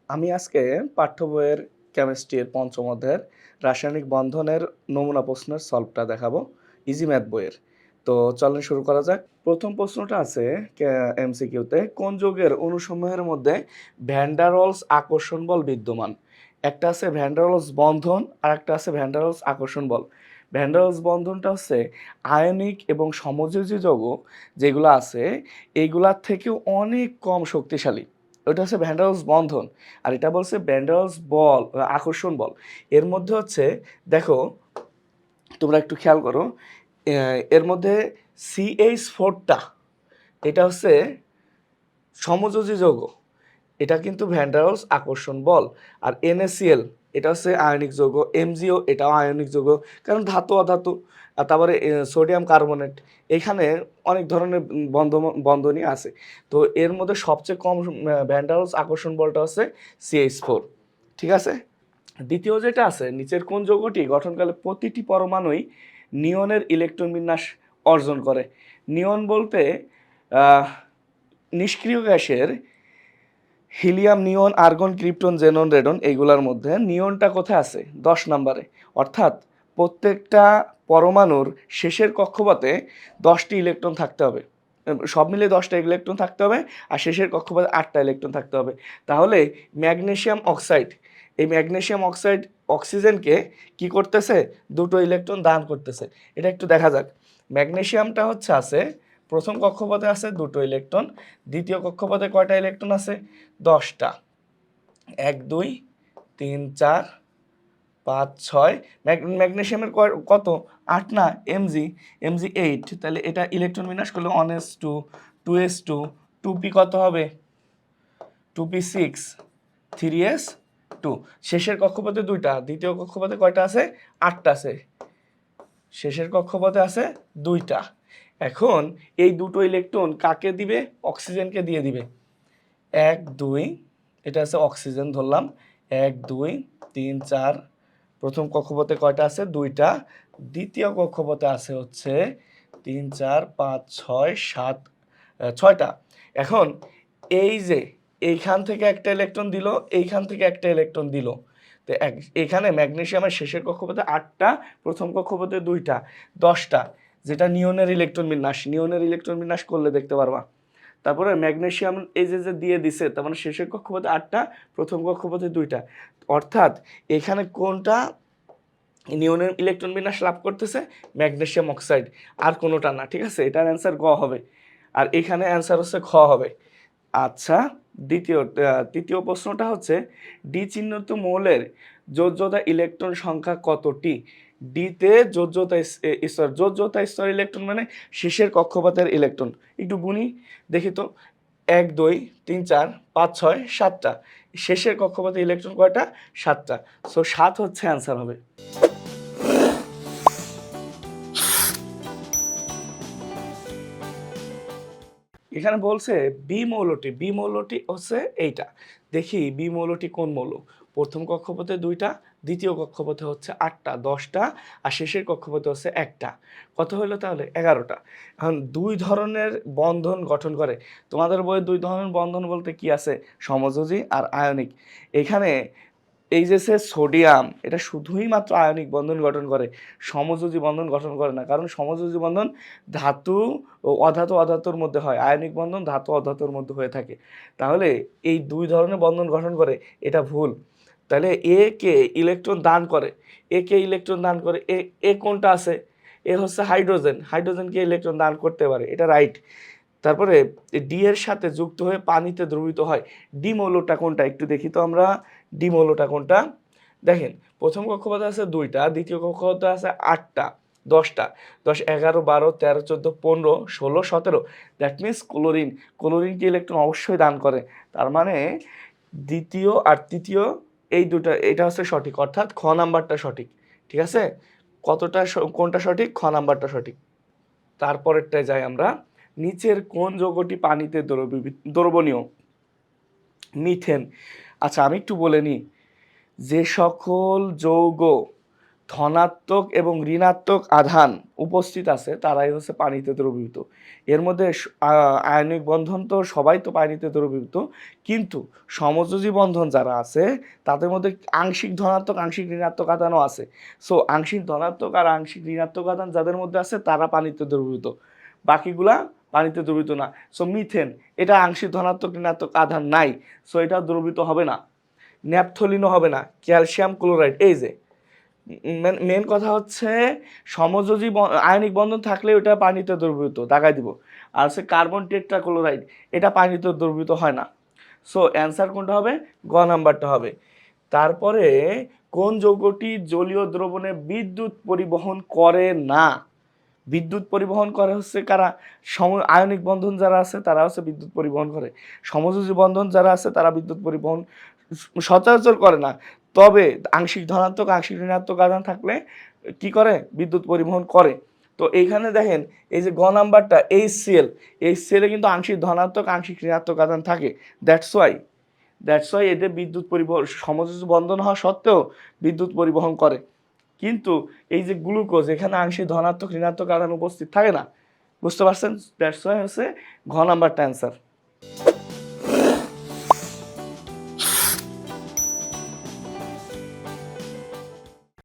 আমি আজকে পাঠ্য বইয়ের কেমিস্ট্রির পঞ্চম অধ্যায়ের রাসায়নিক বন্ধনের নমুনা প্রশ্নের সলভটা দেখাবো ইজি ম্যাথ বইয়ের। তো চলেন শুরু করা যাক। প্রথম প্রশ্নটা আছে এমসিকিউতে, কোন যৌগের অণুসমূহের মধ্যে ভ্যান ডার ওয়ালস আকর্ষণ বল বিদ্যমান? একটা আছে ভ্যান ডার ওয়ালস বন্ধন আর একটা আছে ভ্যান ডার ওয়ালস আকর্ষণ বল। ভ্যান ডার ওয়ালস বন্ধনটা হচ্ছে আয়নিক এবং সমযোজী যৌগ যেগুলো আছে এইগুলার থেকেও অনেক কম শক্তিশালী। ওটা হচ্ছে ভ্যান ডার ওয়ালস বন্ধন। আর এটা বলছে ভ্যান ডার ওয়ালস বল, আকর্ষণ বল। এর মধ্যে হচ্ছে, দেখো তোমরা একটু খেয়াল করো, এর মধ্যে CH4টা এটা হচ্ছে সমযোজী যৌগ, এটা কিন্তু ভ্যান ডার ওয়ালস আকর্ষণ বল। আর NaCl এটা হচ্ছে আয়নিক যৌগ, MgO এটাও আয়নিক যৌগ, কারণ ধাতু অধাতু। আর তারপরে সোডিয়াম কার্বনেট, এখানে অনেক ধরনের বন্ধনই আছে। তো এর মধ্যে সবচেয়ে কম ভ্যান ডার ওয়ালস আকর্ষণ বলটা হচ্ছে CH4। ঠিক আছে। দ্বিতীয় যেটা আছে, নিচের কোন যৌগটি গঠনকালে প্রতিটি পরমাণুই নিয়নের ইলেকট্রন বিন্যাস অর্জন করে? নিয়ন বলতে নিষ্ক্রিয় গ্যাসের হিলিয়াম, নিয়ন, আর্গন, ক্রিপ্টন, জেনন, রেডন এইগুলোর মধ্যে নিয়নটা কোথায় আছে? 10 নম্বরে। অর্থাৎ প্রত্যেকটা পরমাণুর শেষের কক্ষপথে 10টি ইলেকট্রন থাকতে হবে, সব মিলে 10টা ইলেকট্রন থাকতে হবে, আর শেষের কক্ষপথে 8টা ইলেকট্রন থাকতে হবে। তাহলে ম্যাগনেসিয়াম অক্সাইড, এই ম্যাগনেসিয়াম অক্সাইড অক্সিজেনকে কি করতেছে? 2টো ইলেকট্রন দান করতেছে। এটা একটু দেখা যাক। ম্যাগনেসিয়ামটা হচ্ছে আছে প্রথম কক্ষপথে আছে 2টো ইলেকট্রন, দ্বিতীয় কক্ষপথে কয়টা ইলেকট্রন আছে? 10টা। 1 2 3 4 5 6। ম্যাগনেসিয়ামের কত? 8 না, mg 8। তাহলে এটা ইলেকট্রন বিন্যাস করলে 1s2 2s2 2p কত হবে? 2p6 3s2। শেষের কক্ষপথে 2টা, দ্বিতীয় কক্ষপথে কয়টা আছে? 8টা আছে। শেষের কক্ষপথে আছে 2টা। এখন এই 2টো ইলেকট্রন কাকে দিবে? অক্সিজেনকে দিয়ে দিবে। 1 2, এটা আছে অক্সিজেন ধরলাম। 1 2 3 4। প্রথম কক্ষপথে কয়টা আছে? 2টা। দ্বিতীয় কক্ষপথে আছে হচ্ছে 3 4 5 6 7, 6টা। এখন এই যে এইখান থেকে একটা ইলেকট্রন দিল, এইখান থেকে একটা ইলেকট্রন দিল, তো এখানে ম্যাগনেসিয়ামের শেষের কক্ষপথে 8টা, প্রথম কক্ষপথে 2টা, 10টা। যেটা নিয়নের ইলেকট্রন বিন্যাস, নিয়নের ইলেকট্রন বিন্যাস করলে দেখতে পারবা। তারপরে ম্যাগনেসিয়াম এই যে দিয়ে দিছে, তার মানে শেষের কক্ষপথে 8টা, প্রথম কক্ষপথে 2টা। অর্থাৎ এখানে কোনটা নিয়নের ইলেকট্রন বিন্যাস লাভ করতেছে? ম্যাগনেসিয়াম অক্সাইড, আর কোনোটা না। ঠিক আছে, এটার অ্যান্সার গ হবে। আর এখানে অ্যান্সার হচ্ছে খ হবে। আচ্ছা, তৃতীয় প্রশ্নটা হচ্ছে, ডি চিহ্নিত মৌলের যোজ্যতা ইলেকট্রন সংখ্যা কতটি? ডিতে যোজ্যতা স্তর ইলেকট্রন মানে শেষের কক্ষপথের ইলেকট্রন। একটু গুনি দেখি তো। 1 2 3 4 5 6 7টা। শেষের কক্ষপথে ইলেকট্রন কয়টা? 7টা। সো 7 হচ্ছে অ্যান্সার হবে। এখানে বলছে বি মৌলটি হচ্ছে এইটা। দেখি বি মৌলটি কোন মৌল? প্রথম কক্ষপথে 2টা, দ্বিতীয় কক্ষপথে হচ্ছে 8টা, 10টা, আর শেষের কক্ষপথে হচ্ছে 1টা। কত হলো তাহলে? 11টা। এখন 2 ধরনের বন্ধন গঠন করে। তোমাদের বইয়ে 2 ধরনের বন্ধন বলতে কি আছে? সমযোজী আর আয়নিক। এখানে এই যে সোডিয়াম, এটা শুধুই মাত্র আয়নিক বন্ধন গঠন করে, সমযোজী বন্ধন গঠন করে না। কারণ সমযোজী বন্ধন ধাতু ও অধাতুর মধ্যে হয়, আয়নিক বন্ধন ধাতু অধাতুর মধ্যে হয়ে থাকে। তাহলে এই 2 ধরনের বন্ধন গঠন করে, এটা ভুল। তাহলে এ কে ইলেকট্রন দান করে, এ কে ইলেকট্রন দান করে, এ কোনটা আছে? এ হচ্ছে হাইড্রোজেন, হাইড্রোজেনকে ইলেকট্রন দান করতে পারে, এটা রাইট। তারপরে ডি এর সাথে যুক্ত হয়ে পানিতে দ্রবীভূত হয়। ডি মৌলটা কোনটা একটু দেখি তো আমরা। ডি মৌলটা কোনটা? দেখেন, প্রথম কক্ষপথে আছে 2টা, দ্বিতীয় কক্ষপথে আছে 8টা, 10টা। 10 11 12 13 14 15 16 17। দ্যাট মিনস ক্লোরিন, ক্লোরিনকে ইলেকট্রন অবশ্যই দান করে। তার মানে দ্বিতীয় আর তৃতীয় এই দুটা, এটা হচ্ছে সঠিক, অর্থাৎ খ নাম্বারটা সঠিক। ঠিক আছে, কোনটা সঠিক? খ নাম্বারটা সঠিক। তারপরেরটায় যাই আমরা। নিচের কোন যৌগটি পানিতে দ্রবণীয়? মিথেন। আচ্ছা, আমি একটু বলে নিই, যে সকল যৌগ ধনাত্মক এবং ঋণাত্মক আধান উপস্থিত আছে তারাই হচ্ছে পানিতে দ্রবীভূত। এর মধ্যে আয়নিক বন্ধন তো সবাই তো পানিতে দ্রবীভূত, কিন্তু সমযোজী বন্ধন যারা আছে তাদের মধ্যে আংশিক ধনাত্মক আংশিক ঋণাত্মক আধানও আছে। সো আংশিক ধনাত্মক আর আংশিক ঋণাত্মক আধান যাদের মধ্যে আছে তারা পানিতে দ্রবীভূত, বাকিগুলা পানিতে দ্রবীভূত না। সো মিথেন, এটা আংশিক ধনাত্মক ঋণাত্মক আধান নাই, সো এটা দ্রবীভূত হবে না। ন্যাপথলিনও হবে না। ক্যালসিয়াম ক্লোরাইড, এই যে মেন কথা হচ্ছে সমযোজী আয়নিক বন্ধন থাকলে ওটা পানিতে দ্রবীভূত, দাগাই দিব। আর হচ্ছে কার্বন টেট্রাক্লোরাইড, এটা পানিতে দ্রবীভূত হয় না। সো অ্যান্সার কোনটা হবে? গ নাম্বারটা হবে। তারপরে কোন যৌগটি জলীয় দ্রবণে বিদ্যুৎ পরিবহন করে না? বিদ্যুৎ পরিবহন করে হচ্ছে কারা? আয়নিক বন্ধন যারা আছে তারা হচ্ছে বিদ্যুৎ পরিবহন করে। সমযোজী বন্ধন যারা আছে তারা বিদ্যুৎ পরিবহন সচরাচর করে না, তবে আংশিক ধনাত্মক আংশিক ঋণাত্মক আধান থাকলে কি করে? বিদ্যুৎ পরিবহন করে। তো এইখানে দেখেন এই যে গ নাম্বারটা HCl এ কিন্তু আংশিক ধনাত্মক আংশিক ঋণাত্মক আধান থাকে। দ্যাটস ওয়াই এদের বিদ্যুৎ পরিবহন সমযোজী বন্ধন হওয়া সত্ত্বেও বিদ্যুৎ পরিবহন করে। কিন্তু এই যে গ্লুকোজ, এখানে আংশিক ধনাত্মক ঋণাত্মক আধান উপস্থিত থাকে না। বুঝতে পারছেন? দ্যাটস ওয়াই হচ্ছে ঘ নাম্বারটা অ্যান্সার।